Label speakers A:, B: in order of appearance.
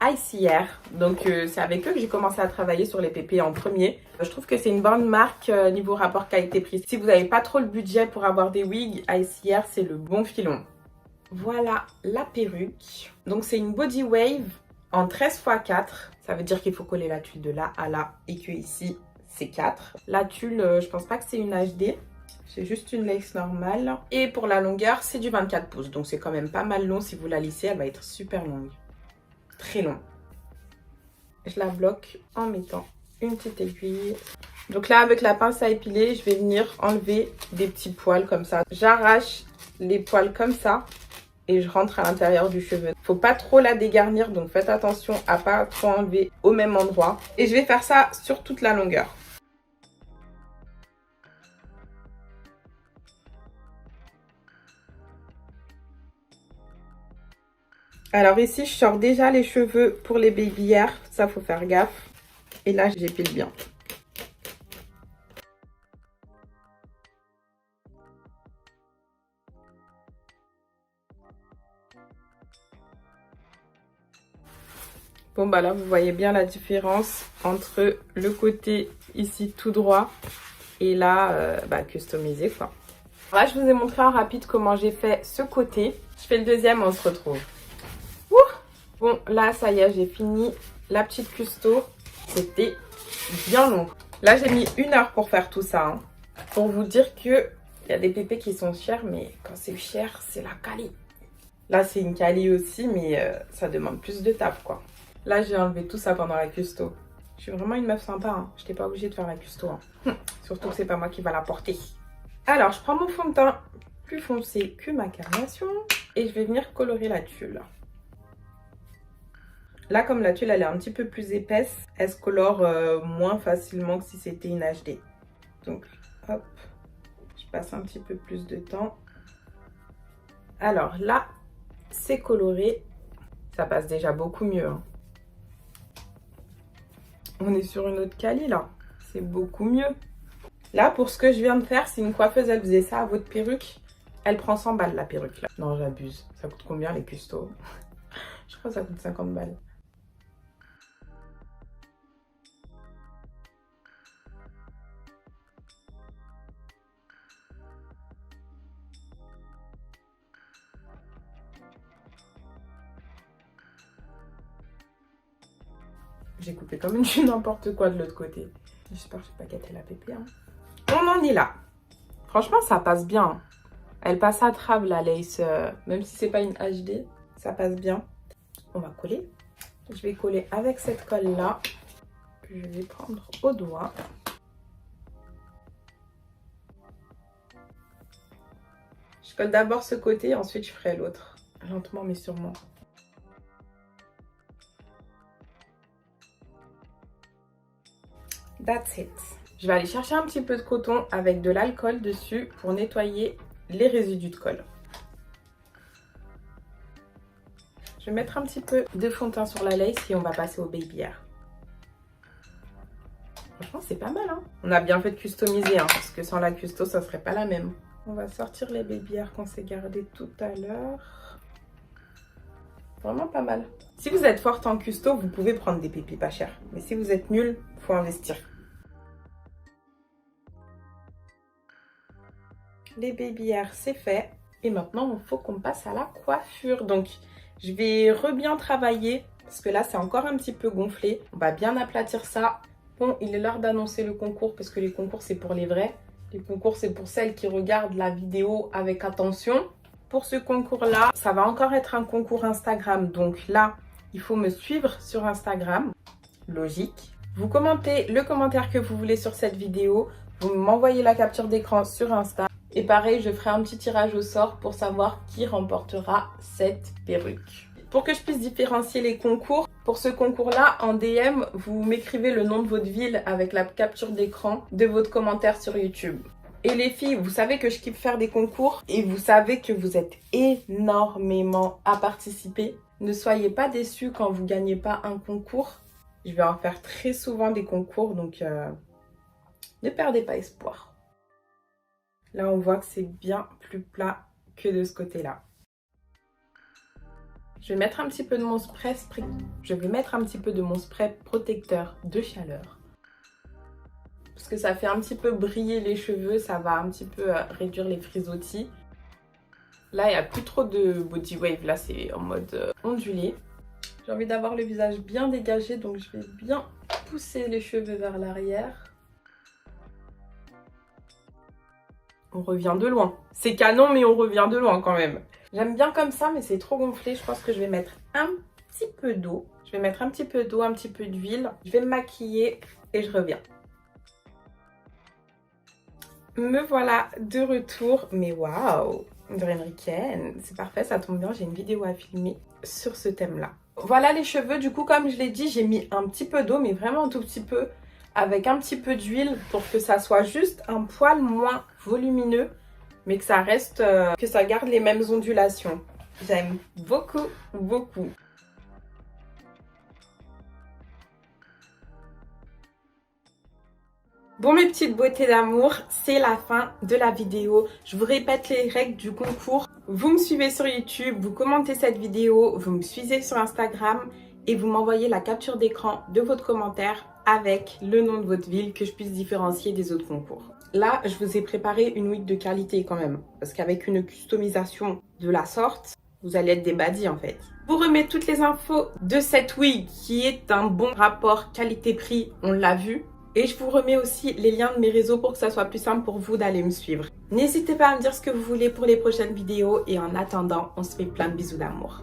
A: ICR. Donc c'est avec eux que j'ai commencé à travailler sur les pépés en premier. Je trouve que c'est une bonne marque niveau rapport qualité-prix. Si vous n'avez pas trop le budget pour avoir des wigs, ICR c'est le bon filon. Voilà la perruque. Donc c'est une body wave en 13x4. Ça veut dire qu'il faut coller la tulle de là à là et que ici c'est 4. La tulle, je pense pas que c'est une HD. C'est juste une lace normale. Et pour la longueur, c'est du 24 pouces. Donc c'est quand même pas mal long. Si vous la lissez, elle va être super longue. Très long. Je la bloque en mettant une petite aiguille. Donc là, avec la pince à épiler, je vais venir enlever des petits poils comme ça. J'arrache les poils comme ça et je rentre à l'intérieur du cheveu. Faut pas trop la dégarnir, donc faites attention à pas trop enlever au même endroit. Et je vais faire ça sur toute la longueur. Alors ici, je sors déjà les cheveux pour les baby hairs. Ça, faut faire gaffe. Et là, j'épile bien. Bon, bah là, vous voyez bien la différence entre le côté ici tout droit et là, customisé, quoi. Là, je vous ai montré en rapide comment j'ai fait ce côté. Je fais le deuxième, on se retrouve. Ouh, bon, là, ça y est, j'ai fini la petite custo. C'était bien long. Là, j'ai mis 1 heure pour faire tout ça. Hein. Pour vous dire que il y a des pépés qui sont chers, mais quand c'est cher, c'est la quali. Là, c'est une quali aussi, mais ça demande plus de taf, quoi. Là, j'ai enlevé tout ça pendant la custo. Je suis vraiment une meuf sympa. Hein. Je n'étais pas obligée de faire la custo. Hein. Surtout que c'est pas moi qui va la porter. Alors, je prends mon fond de teint plus foncé que ma carnation et je vais venir colorer la tulle. Là, comme la tulle, elle est un petit peu plus épaisse, elle se colore moins facilement que si c'était une HD. Donc, hop, je passe un petit peu plus de temps. Alors là, c'est coloré. Ça passe déjà beaucoup mieux. Hein. On est sur une autre quali, là. C'est beaucoup mieux. Là, pour ce que je viens de faire, si une coiffeuse, elle faisait ça à votre perruque, elle prend 100 balles, la perruque, là. Non, j'abuse. Ça coûte combien, les custos? Je crois que ça coûte 50 balles. J'ai coupé comme une n'importe quoi de l'autre côté. J'espère que je n'ai pas gâté la pépé. Hein. On en est là. Franchement, ça passe bien. Elle passe à travers la lace. Même si c'est pas une HD, ça passe bien. On va coller. Je vais coller avec cette colle-là. Je vais prendre au doigt. Je colle d'abord ce côté, ensuite je ferai l'autre. Lentement mais sûrement. That's it. Je vais aller chercher un petit peu de coton avec de l'alcool dessus pour nettoyer les résidus de colle. Je vais mettre un petit peu de fond de teint sur la lace et on va passer au baby hair. Franchement, c'est pas mal. Hein. On a bien fait de customiser, hein, parce que sans la custo, ça serait pas la même. On va sortir les baby hair qu'on s'est gardés tout à l'heure. Vraiment pas mal. Si vous êtes forte en custo, vous pouvez prendre des pépés pas chers. Mais si vous êtes nul, il faut investir. Les baby hair, c'est fait. Et maintenant, il faut qu'on passe à la coiffure. Donc, je vais bien travailler parce que là, c'est encore un petit peu gonflé. On va bien aplatir ça. Bon, il est l'heure d'annoncer le concours parce que les concours, c'est pour les vrais. Les concours, c'est pour celles qui regardent la vidéo avec attention. Pour ce concours-là, ça va encore être un concours Instagram. Donc là, il faut me suivre sur Instagram. Logique. Vous commentez le commentaire que vous voulez sur cette vidéo. Vous m'envoyez la capture d'écran sur Insta. Et pareil, je ferai un petit tirage au sort pour savoir qui remportera cette perruque. Pour que je puisse différencier les concours, pour ce concours-là, en DM, vous m'écrivez le nom de votre ville avec la capture d'écran de votre commentaire sur YouTube. Et les filles, vous savez que je kiffe faire des concours et vous savez que vous êtes énormément à participer. Ne soyez pas déçus quand vous ne gagnez pas un concours. Je vais en faire très souvent des concours, donc ne perdez pas espoir. Là, on voit que c'est bien plus plat que de ce côté-là. Je vais mettre un petit peu de mon spray protecteur de chaleur. Parce que ça fait un petit peu briller les cheveux, ça va un petit peu réduire les frisottis. Là, il n'y a plus trop de body wave, là c'est en mode ondulé. J'ai envie d'avoir le visage bien dégagé, donc je vais bien pousser les cheveux vers l'arrière. On revient de loin. C'est canon, mais on revient de loin quand même. J'aime bien comme ça, mais c'est trop gonflé. Je pense que je vais mettre un petit peu d'eau. Je vais mettre un petit peu d'eau, un petit peu d'huile. Je vais me maquiller et je reviens. Me voilà de retour. Mais waouh, on dirait une ricaine. C'est parfait, ça tombe bien. J'ai une vidéo à filmer sur ce thème-là. Voilà les cheveux. Du coup, comme je l'ai dit, j'ai mis un petit peu d'eau, mais vraiment un tout petit peu, avec un petit peu d'huile pour que ça soit juste un poil moins volumineux, mais que ça reste, que ça garde les mêmes ondulations. J'aime beaucoup, beaucoup. Bon mes petites beautés d'amour, c'est la fin de la vidéo. Je vous répète les règles du concours. Vous me suivez sur YouTube, vous commentez cette vidéo, vous me suivez sur Instagram et vous m'envoyez la capture d'écran de votre commentaire avec le nom de votre ville, que je puisse différencier des autres concours. Là, je vous ai préparé une wig de qualité quand même, parce qu'avec une customisation de la sorte, vous allez être des badis en fait. Je vous remets toutes les infos de cette wig qui est un bon rapport qualité-prix, on l'a vu. Et je vous remets aussi les liens de mes réseaux pour que ça soit plus simple pour vous d'aller me suivre. N'hésitez pas à me dire ce que vous voulez pour les prochaines vidéos et en attendant, on se fait plein de bisous d'amour.